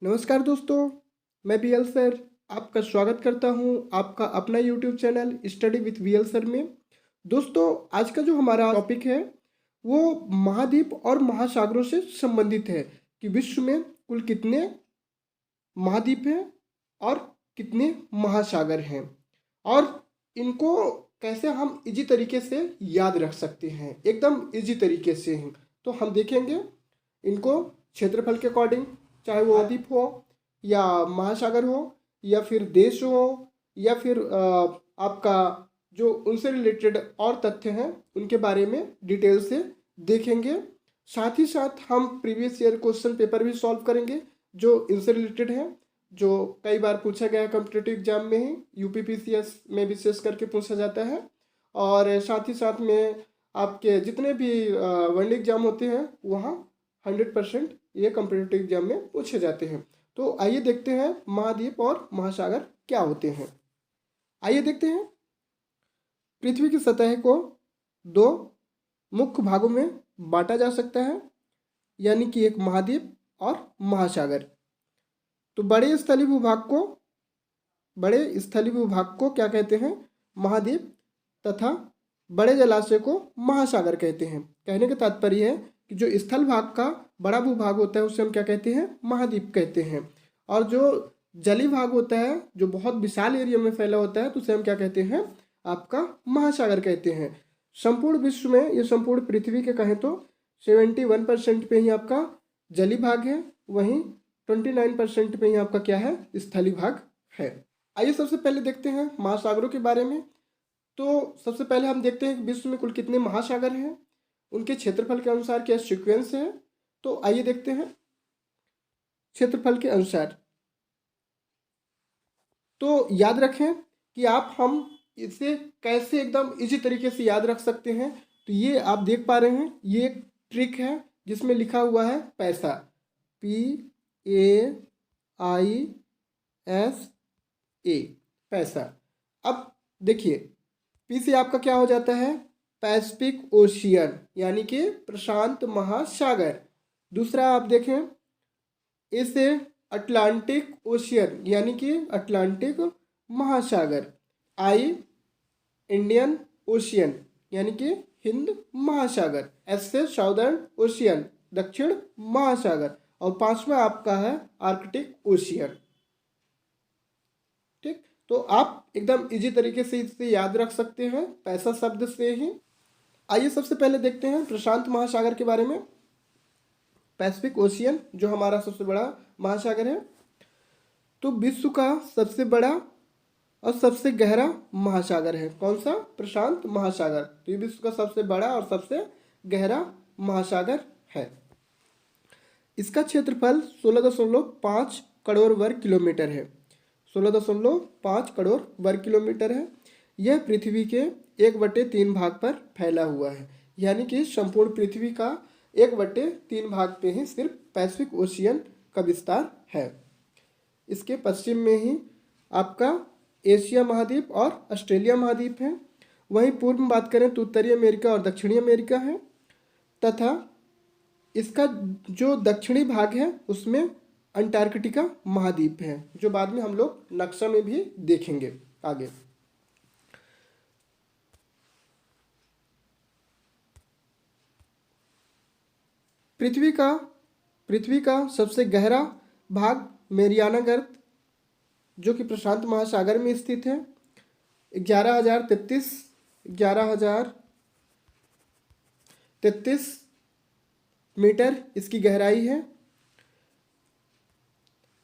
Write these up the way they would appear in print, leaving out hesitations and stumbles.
नमस्कार दोस्तों, मैं बीएल सर आपका स्वागत करता हूं आपका अपना YouTube channel study with BL sir में। दोस्तों, आज का जो हमारा टॉपिक है वो महाद्वीप और महासागरों से संबंधित है कि विश्व में कुल कितने महाद्वीप हैं और कितने महासागर हैं और इनको कैसे हम इजी तरीके से याद रख सकते हैं, एकदम इजी तरीके से हैं। तो हम देखेंगे इनको क्षेत्रफल के अकॉर्डिंग, चाहे वो द्वीप हो या महासागर हो या फिर देश हो या फिर आपका जो उनसे रिलेटेड और तथ्य हैं उनके बारे में डिटेल से देखेंगे। साथ ही साथ हम प्रीवियस ईयर क्वेश्चन पेपर भी सॉल्व करेंगे जो इनसे रिलेटेड है, जो कई बार पूछा गया है कॉम्पिटिटिव एग्जाम में ही, यूपीपीसीएस में विशेष करके पूछा जाता है। और साथ ही साथ में आपके जितने भी वन एग्जाम होते हैं वहाँ 100% ये कॉम्पिटिटिव एग्जाम में पूछे जाते हैं। तो आइए देखते हैं महाद्वीप और महासागर क्या होते हैं। आइए देखते हैं। पृथ्वी की सतह को दो मुख्य भागों में बांटा जा सकता है, यानी कि एक महाद्वीप और महासागर। तो बड़े स्थलीय भूभाग को क्या कहते हैं? महाद्वीप। तथा बड़े जलाशय को महासागर कहते हैं। कहने का तात्पर्य है कि जो स्थल भाग का बड़ा भूभाग होता है उसे हम क्या कहते हैं? महाद्वीप कहते हैं। और जो जलीय भाग होता है जो बहुत विशाल एरिया में फैला होता है तो उसे हम क्या कहते हैं? आपका महासागर कहते हैं। संपूर्ण विश्व में, ये संपूर्ण पृथ्वी के कहें तो 71% पे ही आपका जलीय भाग है, वहीं 29% पे ही आपका क्या है? स्थलीय भाग है। आइए सबसे पहले देखते हैं महासागरों के बारे में। तो सबसे पहले हम देखते हैं कि विश्व में कुल कितने महासागर हैं, उनके क्षेत्रफल के अनुसार क्या सीक्वेंस है। तो आइए देखते हैं क्षेत्रफल के अनुसार। तो याद रखें कि हम इसे कैसे एकदम इजी तरीके से याद रख सकते हैं। तो ये आप देख पा रहे हैं, ये एक ट्रिक है जिसमें लिखा हुआ है पैसा, PAISA, पैसा। अब देखिए, पी से आपका क्या हो जाता है? पैसिफिक ओशियन, यानी कि प्रशांत महासागर। दूसरा आप देखें, ए से अटलांटिक ओशियन, यानी कि अटलांटिक महासागर। आई इंडियन ओशियन, यानी कि हिंद महासागर। एस से साउदर्न ओशियन, दक्षिण महासागर। और पांचवा आपका है आर्कटिक ओशियन। ठीक, तो आप एकदम इजी तरीके से इसे याद रख सकते हैं पैसा शब्द से ही। आइए सबसे पहले देखते हैं प्रशांत महासागर के बारे में। पैसिफिक ओशियन जो हमारा सबसे बड़ा महासागर है, तो विश्व का सबसे बड़ा और सबसे गहरा महासागर है। कौन सा? प्रशांत महासागर। तो ये विश्व का सबसे बड़ा और सबसे गहरा महासागर है। इसका क्षेत्रफल 16.5 करोड़ वर्ग किलोमीटर है। 16.5 करोड़ वर्ग किलोमीटर है। यह पृथ्वी के 1/3 भाग पर फैला हुआ है, यानी कि संपूर्ण पृथ्वी का 1/3 भाग पे ही सिर्फ पैसिफिक ओशियन का विस्तार है। इसके पश्चिम में ही आपका एशिया महाद्वीप और ऑस्ट्रेलिया महाद्वीप है। वहीं पूर्व में बात करें तो उत्तरी अमेरिका और दक्षिणी अमेरिका है। तथा इसका जो दक्षिणी भाग है उसमें अंटार्कटिका महाद्वीप है, जो बाद में हम लोग नक्शा में भी देखेंगे आगे। पृथ्वी का सबसे गहरा भाग मेरियाना गर्त, जो कि प्रशांत महासागर में स्थित है। 11,033 मीटर इसकी गहराई है।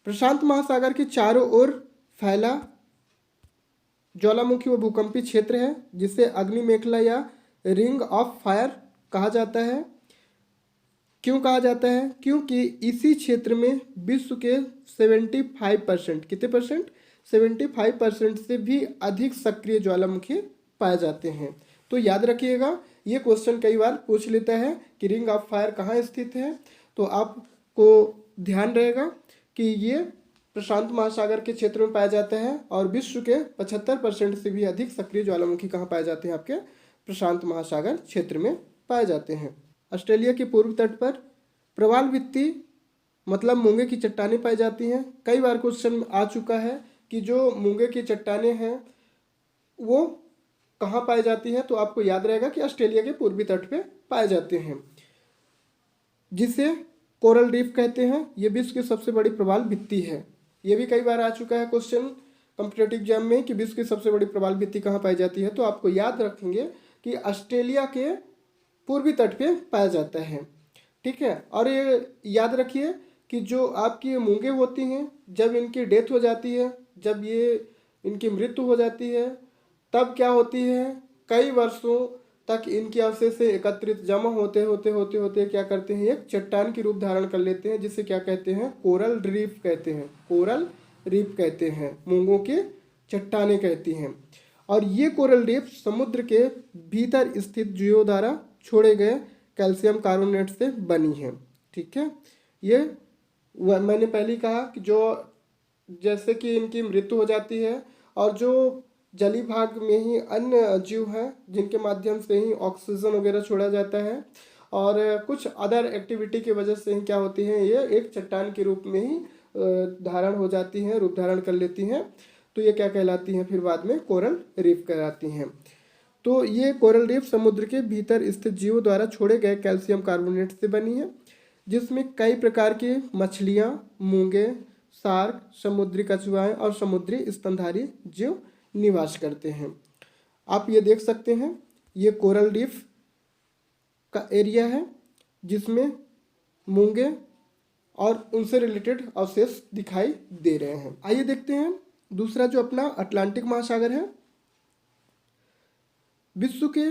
प्रशांत महासागर के चारों ओर फैला ज्वालामुखी व भूकंपी क्षेत्र है, जिसे अग्नि मेखला या रिंग ऑफ फायर कहा जाता है। क्यों कहा जाता है? क्योंकि इसी क्षेत्र में विश्व के 75%, कितने परसेंट? 75% से भी अधिक सक्रिय ज्वालामुखी पाए जाते हैं। तो याद रखिएगा, ये क्वेश्चन कई बार पूछ लेता है कि रिंग ऑफ फायर कहाँ स्थित है। तो आपको ध्यान रहेगा कि ये प्रशांत महासागर के क्षेत्र में पाया जाता है और विश्व के 75% से भी अधिक सक्रिय ज्वालामुखी कहाँ पाए जाते हैं? आपके प्रशांत महासागर क्षेत्र में पाए जाते हैं। ऑस्ट्रेलिया के पूर्व तट पर प्रवाल भित्ति मतलब मूंगे की चट्टानें पाई जाती हैं। कई बार क्वेश्चन आ चुका है कि जो मूंगे की चट्टानें हैं वो कहाँ पाई जाती हैं, तो आपको याद रहेगा कि ऑस्ट्रेलिया के पूर्वी तट पे पाए जाते हैं, जिसे कोरल रीफ कहते हैं। ये विश्व की सबसे बड़ी प्रवाल भित्ति है। ये भी कई बार आ चुका है क्वेश्चन कॉम्पिटेटिव एग्जाम में कि विश्व की सबसे बड़ी प्रवाल भित्ति कहाँ पाई जाती है, तो आपको याद रखेंगे कि ऑस्ट्रेलिया के पूर्वी तट पे पाया जाता है। ठीक है, और ये याद रखिए कि जो आपकी ये मूंगे होती हैं, जब इनकी डेथ हो जाती है, जब ये इनकी मृत्यु हो जाती है, तब क्या होती है, कई वर्षों तक इनके अवशेष एकत्रित जमा होते होते होते होते क्या करते हैं, एक चट्टान की रूप धारण कर लेते हैं, जिसे क्या कहते हैं, कोरल रीफ कहते हैं। कोरल रीफ कहते हैं, मूंगों के चट्टानें कहती हैं। और ये कोरल रीफ समुद्र के भीतर स्थित जीवों द्वारा छोड़े गए कैल्शियम कार्बोनेट से बनी है। ठीक है, ये मैंने पहले ही कहा कि जो जैसे कि इनकी मृत्यु हो जाती है और जो जली भाग में ही अन्य जीव हैं जिनके माध्यम से ही ऑक्सीजन वगैरह छोड़ा जाता है और कुछ अदर एक्टिविटी की वजह से ही क्या होती हैं, ये एक चट्टान के रूप में ही धारण हो जाती हैं, रूप धारण कर लेती हैं। तो ये क्या कहलाती हैं, फिर बाद में कोरल रीफ कहलाती हैं। तो ये कोरल रीफ समुद्र के भीतर स्थित जीवों द्वारा छोड़े गए कैल्शियम कार्बोनेट से बनी है, जिसमें कई प्रकार की मछलियाँ, मूंगे, शार्क, समुद्री कछुआएं और समुद्री स्तनधारी जीव निवास करते हैं। आप ये देख सकते हैं, ये कोरल रीफ का एरिया है जिसमें मूंगे और उनसे रिलेटेड अवशेष दिखाई दे रहे हैं। आइए देखते हैं दूसरा जो अपना अटलांटिक महासागर है। विश्व के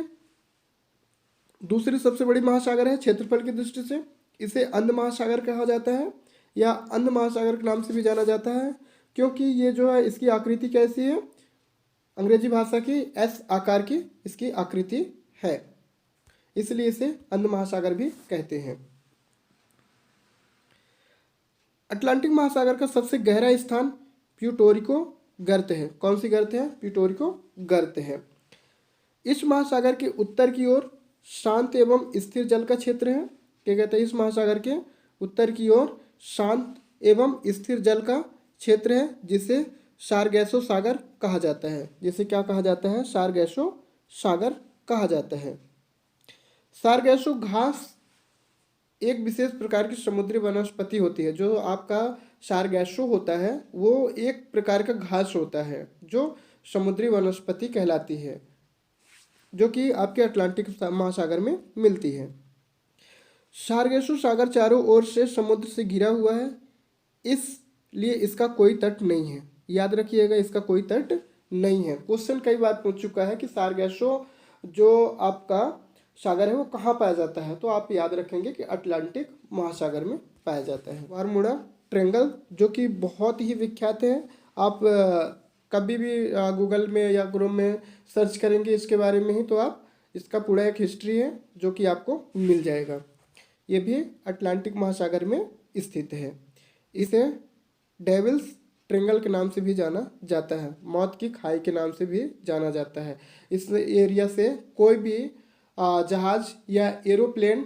दूसरी सबसे बड़ी महासागर है क्षेत्रफल की दृष्टि से। इसे अंध महासागर कहा जाता है या अंध महासागर के नाम से भी जाना जाता है, क्योंकि ये जो है इसकी आकृति कैसी है, अंग्रेजी भाषा की एस आकार की इसकी आकृति है, इसलिए इसे अंध महासागर भी कहते हैं। अटलांटिक महासागर का सबसे गहरा स्थान प्यूर्टोरिको गर्त है। कौन सी गर्त है, प्यूर्टोरिको गर्त है। इस महासागर के उत्तर की ओर शांत एवं स्थिर जल का क्षेत्र है। क्या कहते हैं, इस महासागर के उत्तर की ओर शांत एवं स्थिर जल का क्षेत्र है, जिसे सारगैसो सागर कहा जाता है। जिसे क्या कहा जाता है, सारगैसो सागर कहा जाता है। सारगैसो घास एक विशेष प्रकार की समुद्री वनस्पति होती है। जो आपका सारगैसो होता है वो एक प्रकार का घास होता है जो समुद्री वनस्पति कहलाती है, जो कि आपके अटलांटिक महासागर में मिलती है। सारगैसो सागर चारों ओर से समुद्र से घिरा हुआ है, इसलिए इसका कोई तट नहीं है। याद रखिएगा, इसका कोई तट नहीं है। क्वेश्चन कई बार पूछ चुका है कि सारगैसो जो आपका सागर है वो कहाँ पाया जाता है, तो आप याद रखेंगे कि अटलांटिक महासागर में पाया जाता है। बरमूडा ट्रायंगल जो कि बहुत ही विख्यात है, आप कभी भी गूगल में या क्रोम में सर्च करेंगे इसके बारे में ही, तो आप इसका पूरा एक हिस्ट्री है जो कि आपको मिल जाएगा। ये भी अटलांटिक महासागर में स्थित है। इसे डेविल्स ट्रायंगल के नाम से भी जाना जाता है, मौत की खाई के नाम से भी जाना जाता है। इस एरिया से कोई भी जहाज या एरोप्लेन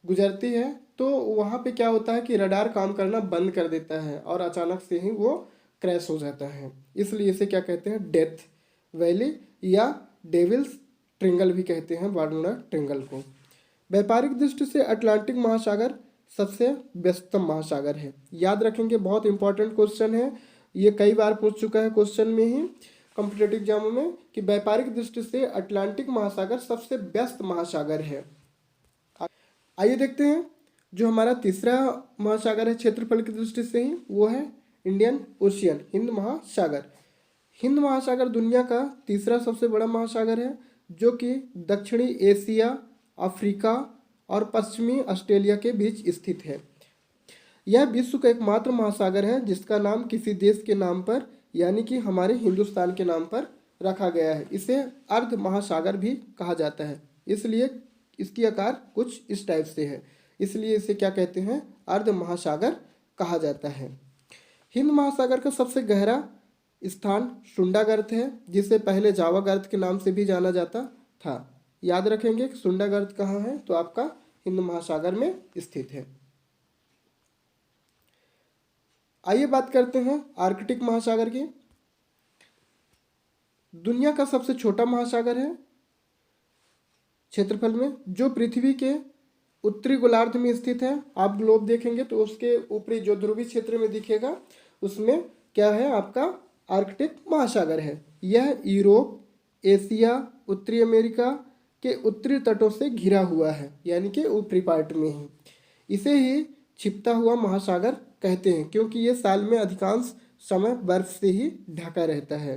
गुजरती है तो वहाँ पे क्या होता है कि रडार काम करना बंद कर देता है और अचानक से ही वो क्रैश हो जाता है। इसलिए इसे क्या कहते हैं, डेथ वैली या डेविल्स ट्रायंगल भी कहते हैं, बरमूडा ट्रायंगल को। व्यापारिक दृष्टि से अटलांटिक महासागर सबसे व्यस्तम महासागर है। याद रखेंगे, बहुत इंपॉर्टेंट क्वेश्चन है, ये कई बार पूछ चुका है क्वेश्चन में ही कॉम्पिटेटिव एग्जामों में, कि व्यापारिक दृष्टि से अटलांटिक महासागर सबसे व्यस्त महासागर है। आइए देखते हैं जो हमारा तीसरा महासागर है क्षेत्रफल की दृष्टि से ही, वो है इंडियन ओशियन, हिंद महासागर। हिंद महासागर दुनिया का तीसरा सबसे बड़ा महासागर है, जो कि दक्षिणी एशिया, अफ्रीका और पश्चिमी ऑस्ट्रेलिया के बीच स्थित है। यह विश्व का एकमात्र महासागर है जिसका नाम किसी देश के नाम पर, यानी कि हमारे हिंदुस्तान के नाम पर रखा गया है। इसे अर्ध महासागर भी कहा जाता है, इसलिए इसकी आकार कुछ इस टाइप से है, इसलिए इसे क्या कहते हैं, अर्ध महासागर कहा जाता है। हिंद महासागर का सबसे गहरा स्थान सुंडा गर्त है, जिसे पहले जावा गर्त के नाम से भी जाना जाता था। याद रखेंगे कि सुंडा गर्त कहाँ है, तो आपका हिंद महासागर में स्थित है। आइए बात करते हैं आर्कटिक महासागर की। दुनिया का सबसे छोटा महासागर है क्षेत्रफल में, जो पृथ्वी के उत्तरी गोलार्ध में स्थित है। आप ग्लोब देखेंगे तो उसके ऊपरी जो ध्रुवीय क्षेत्र में दिखेगा उसमें क्या है, आपका आर्कटिक महासागर है। यह यूरोप, एशिया, उत्तरी अमेरिका के उत्तरी तटों से घिरा हुआ है, यानी कि ऊपरी पार्ट में ही। इसे ही छिपता हुआ महासागर कहते हैं, क्योंकि ये साल में अधिकांश समय बर्फ से ही ढका रहता है।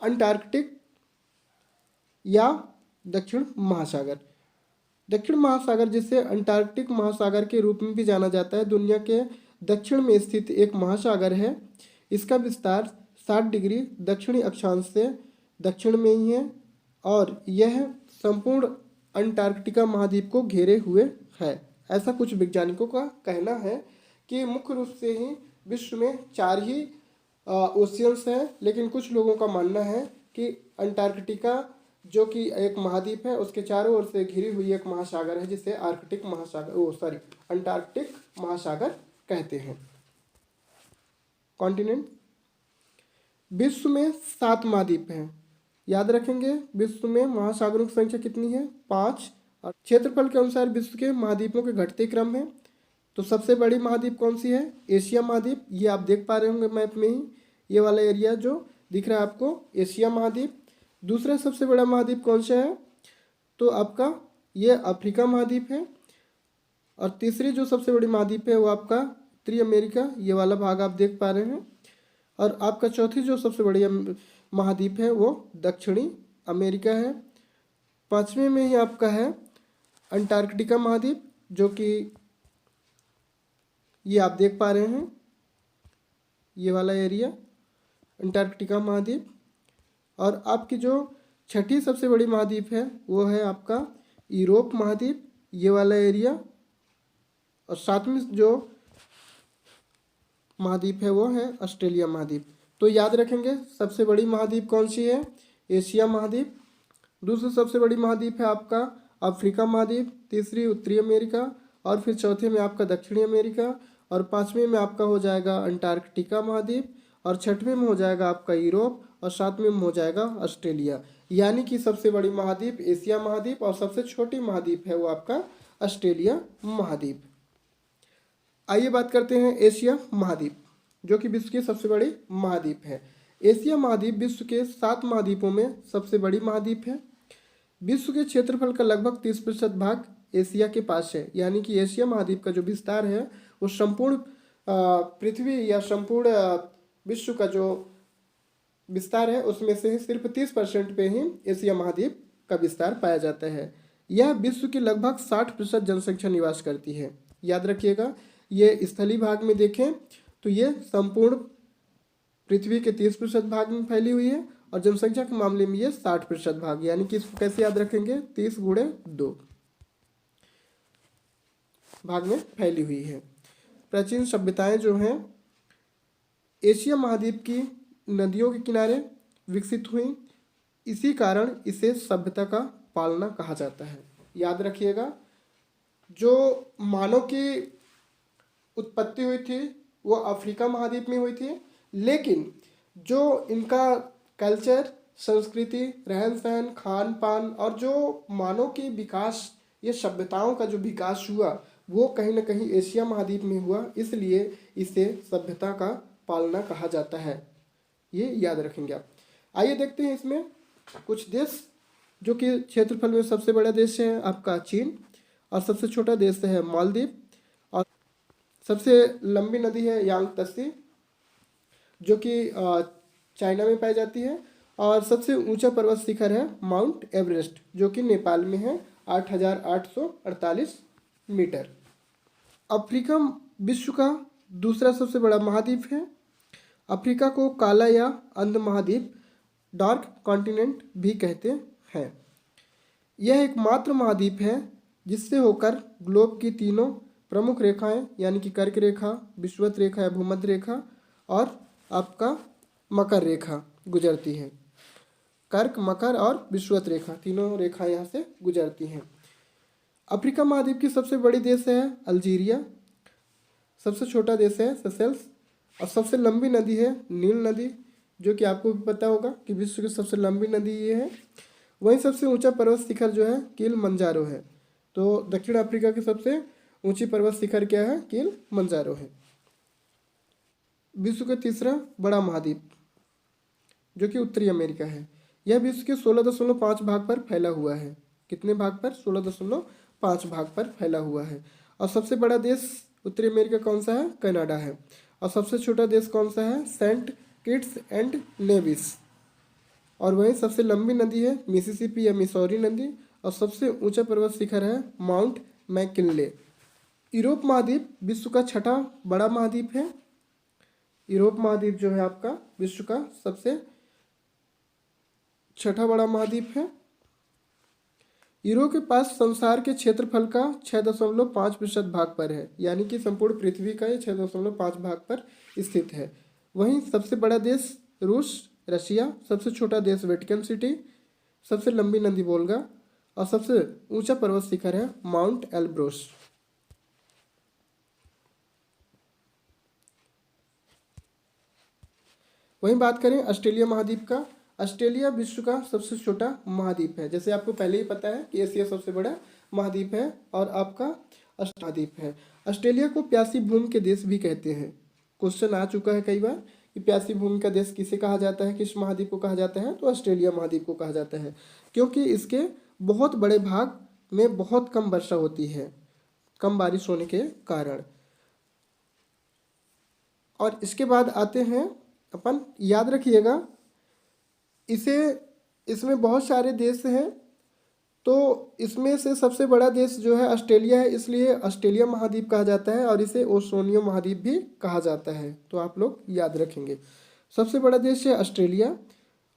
अंटार्कटिक या दक्षिण महासागर। दक्षिण महासागर, जिसे अंटार्कटिक महासागर के रूप में भी जाना जाता है, दुनिया के दक्षिण में स्थित एक महासागर है। इसका विस्तार 60 डिग्री दक्षिणी अक्षांश से दक्षिण में ही है और यह संपूर्ण अंटार्कटिका महाद्वीप को घेरे हुए है। ऐसा कुछ वैज्ञानिकों का कहना है कि मुख्य रूप से ही विश्व में 4 ही ओशियंस हैं, लेकिन कुछ लोगों का मानना है कि अंटार्कटिका जो कि एक महाद्वीप है, उसके चारों ओर से घिरी हुई एक महासागर है, जिसे अंटार्कटिक महासागर कहते हैं। कॉन्टिनेंट। विश्व में 7 महाद्वीप हैं। याद रखेंगे, विश्व में महासागरों की संख्या कितनी है? 5। और क्षेत्रफल के अनुसार विश्व के महाद्वीपों के घटते क्रम है। तो सबसे बड़ी महाद्वीप कौन सी है? एशिया महाद्वीप। ये आप देख पा रहे होंगे मैप में ही, ये वाला एरिया जो दिख रहा है आपको, एशिया महाद्वीप। दूसरा सबसे बड़ा महाद्वीप कौन सा है? तो आपका ये अफ्रीका महाद्वीप है। और तीसरी जो सबसे बड़ी महाद्वीप है वो आपका उत्तरी अमेरिका, ये वाला भाग आप देख पा रहे हैं। और आपका चौथी जो सबसे बड़ी महाद्वीप है वो दक्षिणी अमेरिका है। 5वें में ही आपका है अंटार्कटिका महाद्वीप, जो कि ये आप देख पा रहे हैं, ये वाला एरिया अंटार्कटिका महाद्वीप। और आपकी जो छठी सबसे बड़ी महाद्वीप है वो है आपका यूरोप महाद्वीप, ये वाला एरिया। और 7वीं जो महाद्वीप है वो है ऑस्ट्रेलिया महाद्वीप। तो याद रखेंगे, सबसे बड़ी महाद्वीप कौन सी है? एशिया महाद्वीप। दूसरी सबसे बड़ी महाद्वीप है आपका अफ्रीका महाद्वीप। तीसरी उत्तरी अमेरिका। और फिर चौथे में आपका दक्षिणी अमेरिका। और 5वें में आपका हो जाएगा अंटार्कटिका महाद्वीप। और 6वें में हो जाएगा आपका यूरोप। और 7वें में हो जाएगा ऑस्ट्रेलिया। यानी कि सबसे बड़ी महाद्वीप एशिया महाद्वीप और सबसे छोटी महाद्वीप है वो आपका ऑस्ट्रेलिया महाद्वीप। आइए बात करते हैं एशिया महाद्वीप, जो कि विश्व की सबसे बड़ी महाद्वीप है। एशिया महाद्वीप विश्व के 7 महाद्वीपों में सबसे बड़ी महाद्वीप है। विश्व के क्षेत्रफल का लगभग 30% भाग एशिया के पास है। यानी कि एशिया महाद्वीप का जो विस्तार है वो संपूर्ण पृथ्वी या संपूर्ण विश्व का जो विस्तार है उसमें से सिर्फ 30% पे ही एशिया महाद्वीप का विस्तार पाया जाता है। यह विश्व की लगभग 60% जनसंख्या निवास करती है। याद रखिएगा, ये स्थलीय भाग में देखें तो ये संपूर्ण पृथ्वी के 30% भाग में फैली हुई है और जनसंख्या के मामले में ये 60% भाग। यानी कि इसको कैसे याद रखेंगे? 30 × 2 भाग में फैली हुई है। प्राचीन सभ्यताएं जो हैं एशिया महाद्वीप की नदियों के किनारे विकसित हुई। इसी कारण इसे सभ्यता का पालना कहा जाता है। याद रखिएगा, जो मानव की उत्पत्ति हुई थी वो अफ्रीका महाद्वीप में हुई थी, लेकिन जो इनका कल्चर, संस्कृति, रहन सहन, खान पान और जो मानव की विकास, ये सभ्यताओं का जो विकास हुआ वो कहीं ना कहीं एशिया महाद्वीप में हुआ। इसलिए इसे सभ्यता का पालना कहा जाता है। ये याद रखेंगे आप। आइए देखते हैं इसमें कुछ देश, जो कि क्षेत्रफल में सबसे बड़ा देश है आपका चीन और सबसे छोटा देश है मालदीव। और सबसे लंबी नदी है यांगत्से, जो कि चाइना में पाई जाती है। और सबसे ऊंचा पर्वत शिखर है माउंट एवरेस्ट, जो कि नेपाल में है 8,848 मीटर। अफ्रीका विश्व का दूसरा सबसे बड़ा महाद्वीप है। अफ्रीका को काला या अंध महाद्वीप, डार्क कॉन्टिनेंट भी कहते हैं। यह एकमात्र महाद्वीप है जिससे होकर ग्लोब की तीनों प्रमुख रेखाएं यानी कि कर्क रेखा, विषुवत रेखा या भूमध्य रेखा और आपका मकर रेखा गुजरती है। कर्क, मकर और विषुवत रेखा, तीनों रेखाएं यहाँ से गुजरती हैं। अफ्रीका महाद्वीप की सबसे बड़ी देश है अल्जीरिया। सबसे छोटा देश है सेशेल्स, और सबसे लंबी नदी है नील नदी, जो कि आपको भी पता होगा कि विश्व की सबसे लंबी नदी ये है। वहीं सबसे ऊंचा पर्वत शिखर जो है किलिमंजारो है। तो दक्षिण अफ्रीका की सबसे ऊंची पर्वत शिखर क्या है? किलिमंजारो है। विश्व का तीसरा बड़ा महाद्वीप जो कि उत्तरी अमेरिका है, यह विश्व के 16.5 भाग पर फैला हुआ है। कितने भाग पर? 16.5 भाग पर फैला हुआ है। और सबसे बड़ा देश उत्तरी अमेरिका कौन सा है? कनाडा है। और सबसे छोटा देश कौन सा है? Saint Kitts and Nevis. और वहीं सबसे लंबी नदी है मिसिसिपी या मिसौरी नदी। और सबसे ऊंचा पर्वत शिखर है माउंट मैकिनले। यूरोप महाद्वीप विश्व का छठा बड़ा महाद्वीप है। यूरोप महाद्वीप जो है आपका विश्व का सबसे छठा बड़ा महाद्वीप है। यूरोप के पास संसार के क्षेत्रफल का 6.5% भाग पर है, यानी कि संपूर्ण पृथ्वी का ये 6.5 भाग पर स्थित है। वहीं सबसे बड़ा देश रूस, रशिया, सबसे छोटा देश वेटिकन सिटी, सबसे लंबी नदी वोल्गा, और सबसे ऊंचा पर्वत शिखर है माउंट एल्ब्रोस। वहीं बात करें ऑस्ट्रेलिया महाद्वीप का। ऑस्ट्रेलिया विश्व का सबसे छोटा महाद्वीप है। जैसे आपको पहले ही पता है कि एशिया सबसे बड़ा महाद्वीप है और आपका महाद्वीप है। ऑस्ट्रेलिया को प्यासी भूमि के देश भी कहते हैं। क्वेश्चन आ चुका है कई बार कि प्यासी भूमि का देश किसे कहा जाता है, किस महाद्वीप को कहा जाता है? तो ऑस्ट्रेलिया महाद्वीप को कहा जाता है, क्योंकि इसके बहुत बड़े भाग में बहुत कम वर्षा होती है, कम बारिश होने के कारण। और इसके बाद आते हैं अपन, याद रखिएगा इसमें बहुत सारे देश हैं, तो इसमें से सबसे बड़ा देश जो है ऑस्ट्रेलिया है, इसलिए ऑस्ट्रेलिया महाद्वीप कहा जाता है और इसे ओशनिया महाद्वीप भी कहा जाता है। तो आप लोग याद रखेंगे, सबसे बड़ा देश है ऑस्ट्रेलिया,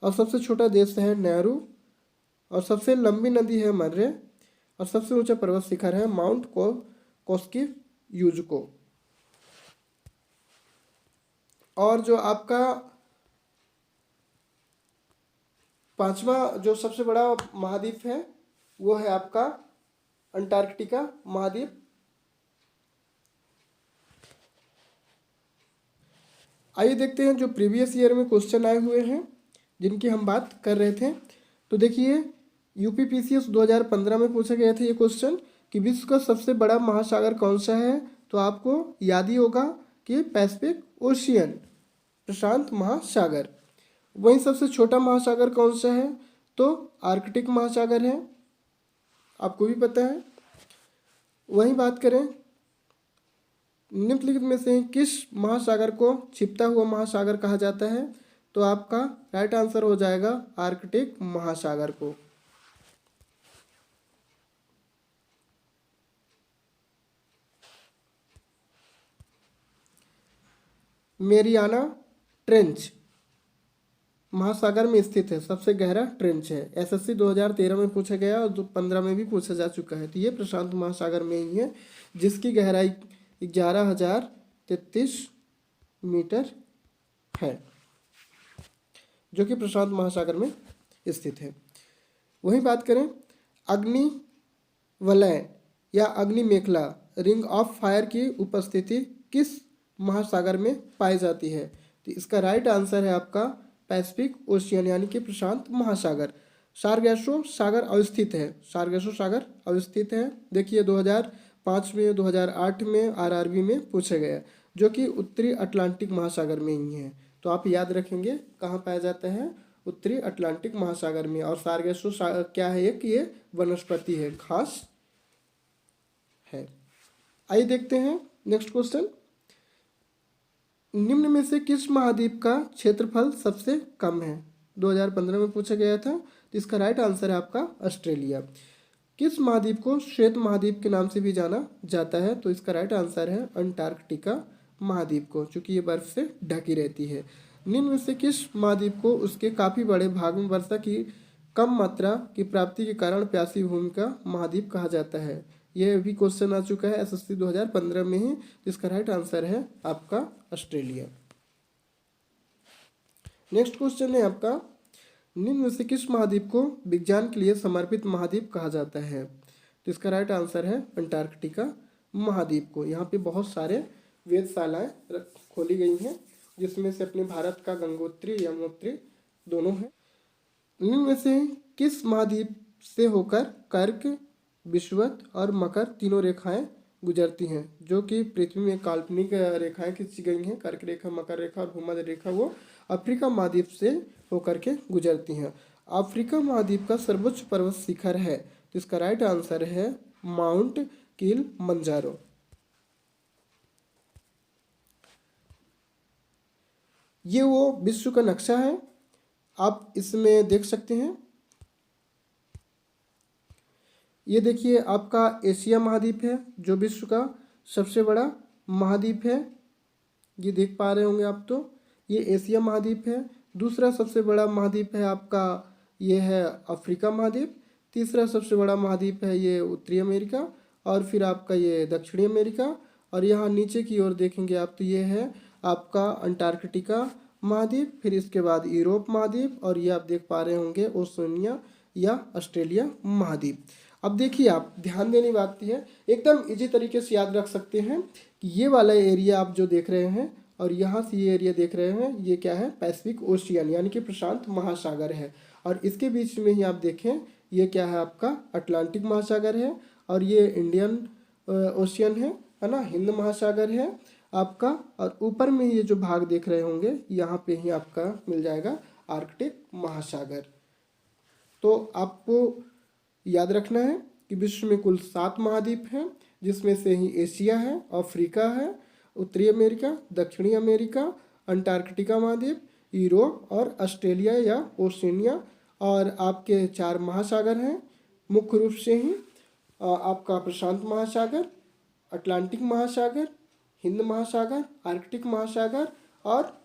और सबसे छोटा देश है नेहरू, और सबसे लंबी नदी है मर्रे, और सबसे ऊंचा पर्वत शिखर है माउंट कोस्की-यूज़को। और जो आपका पांचवा जो सबसे बड़ा महाद्वीप है वो है आपका अंटार्कटिका महाद्वीप। आइए देखते हैं जो प्रीवियस ईयर में क्वेश्चन आए हुए हैं जिनकी हम बात कर रहे थे। तो देखिए यूपीपीसीएस 2015 में पूछा गया था ये क्वेश्चन कि विश्व का सबसे बड़ा महासागर कौन सा है? तो आपको याद ही होगा कि पैसिफिक ओशियन, प्रशांत महासागर। वहीं सबसे छोटा महासागर कौन सा है? तो आर्कटिक महासागर है, आपको भी पता है। वहीं बात करें निम्नलिखित में से किस महासागर को छिपता हुआ महासागर कहा जाता है? तो आपका राइट आंसर हो जाएगा आर्कटिक महासागर को। मेरियाना ट्रेंच महासागर में स्थित है, सबसे गहरा ट्रेंच है। एसएससी 2013 में पूछा गया और 2015 में भी पूछा जा चुका है। तो ये प्रशांत महासागर में ही है, जिसकी गहराई 11,033 मीटर है, जो कि प्रशांत महासागर में स्थित है। वहीं बात करें अग्नि वलय या अग्नि मेखला रिंग ऑफ फायर की उपस्थिति किस महासागर में पाई जाती है? तो इसका राइट आंसर है आपका पैसिफिक ओशियन, यानी कि प्रशांत महासागर। सारगैसो सागर अवस्थित है, सारगैसो सागर अवस्थित है। देखिए 2005 में, 2008 में आरआरबी में पूछा गया, जो कि उत्तरी अटलांटिक महासागर में ही है। तो आप याद रखेंगे कहाँ पाया जाता है? उत्तरी अटलांटिक महासागर में। और सारगैसो क्या है? एक ये वनस्पति है, घास है। आइए देखते हैं नेक्स्ट क्वेश्चन। निम्न में से किस महाद्वीप का क्षेत्रफल सबसे कम है? 2015 में पूछा गया था। तो इसका राइट आंसर है आपका ऑस्ट्रेलिया। किस महाद्वीप को श्वेत महाद्वीप के नाम से भी जाना जाता है? तो इसका राइट आंसर है अंटार्कटिका महाद्वीप को, चूँकि ये बर्फ से ढकी रहती है। निम्न में से किस महाद्वीप को उसके काफ़ी बड़े भाग में वर्षा की कम मात्रा की प्राप्ति के कारण प्यासी भूमि का महाद्वीप कहा जाता है? ये भी क्वेश्चन आ चुका है एसएससी 2015 में ही। इसका राइट आंसर है आपका ऑस्ट्रेलिया। नेक्स्ट क्वेश्चन है आपका, निम्न में से किस महाद्वीप को विज्ञान के लिए समर्पित महाद्वीप कहा जाता है? तो इसका राइट आंसर है अंटार्कटिका महाद्वीप को। यहाँ पे बहुत सारे वेधशालाएँ खोली गई हैं, जिसमें से अपने भारत का गंगोत्री यमुनोत्री दोनों हैं। इनमें में से किस महाद्वीप से होकर कर्क, विषुवत और मकर तीनों रेखाएं गुजरती हैं, जो कि पृथ्वी में काल्पनिक रेखाएं खींची गई हैं। कर्क रेखा, मकर रेखा और भूमध्य रेखा वो अफ्रीका महाद्वीप से होकर के गुजरती हैं। अफ्रीका महाद्वीप का सर्वोच्च पर्वत शिखर है, तो इसका राइट आंसर है माउंट किलिमंजारो। ये वो विश्व का नक्शा है, आप इसमें देख सकते हैं। ये देखिए आपका एशिया महाद्वीप है, जो विश्व का सबसे बड़ा महाद्वीप है। ये देख पा रहे होंगे आप, तो ये एशिया महाद्वीप है। दूसरा सबसे बड़ा महाद्वीप है आपका, ये है अफ्रीका महाद्वीप। तीसरा सबसे बड़ा महाद्वीप है ये उत्तरी अमेरिका, और फिर आपका ये दक्षिणी अमेरिका। और यहाँ नीचे की ओर देखेंगे आप, तो ये है आपका अंटार्कटिका महाद्वीप। फिर इसके बाद यूरोप महाद्वीप, और ये आप देख पा रहे होंगे ओशिनिया या ऑस्ट्रेलिया महाद्वीप। अब देखिए, आप ध्यान देने की बात है, एकदम इजी तरीके से याद रख सकते हैं कि ये वाला एरिया आप जो देख रहे हैं और यहाँ से ये एरिया देख रहे हैं, ये क्या है, पैसिफिक ओशियन यानी कि प्रशांत महासागर है। और इसके बीच में ही आप देखें, ये क्या है आपका अटलांटिक महासागर है, और ये इंडियन ओशियन है ना, हिंद महासागर है आपका। और ऊपर में ये जो भाग देख रहे होंगे, यहाँ पे ही आपका मिल जाएगा आर्कटिक महासागर। तो आपको याद रखना है कि विश्व में कुल 7 महाद्वीप हैं, जिसमें से ही एशिया है, अफ्रीका है, उत्तरी अमेरिका, दक्षिणी अमेरिका, अंटार्कटिका महाद्वीप, यूरोप और ऑस्ट्रेलिया या ओशिनिया। और आपके 4 महासागर हैं मुख्य रूप से ही, आपका प्रशांत महासागर, अटलांटिक महासागर, हिंद महासागर, आर्कटिक महासागर और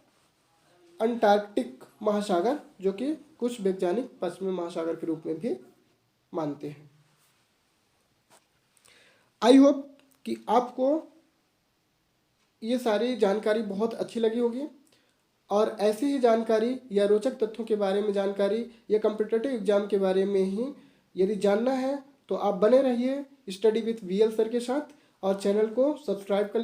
अंटार्कटिक महासागर, जो कि कुछ वैज्ञानिक पश्चिमी महासागर के रूप में भी मानते हैं। आई होप कि आपको ये सारी जानकारी बहुत अच्छी लगी होगी, और ऐसी ही जानकारी या रोचक तथ्यों के बारे में जानकारी या कॉम्पिटिटिव एग्जाम के बारे में ही यदि जानना है, तो आप बने रहिए स्टडी विथ वीएल सर के साथ, और चैनल को सब्सक्राइब कर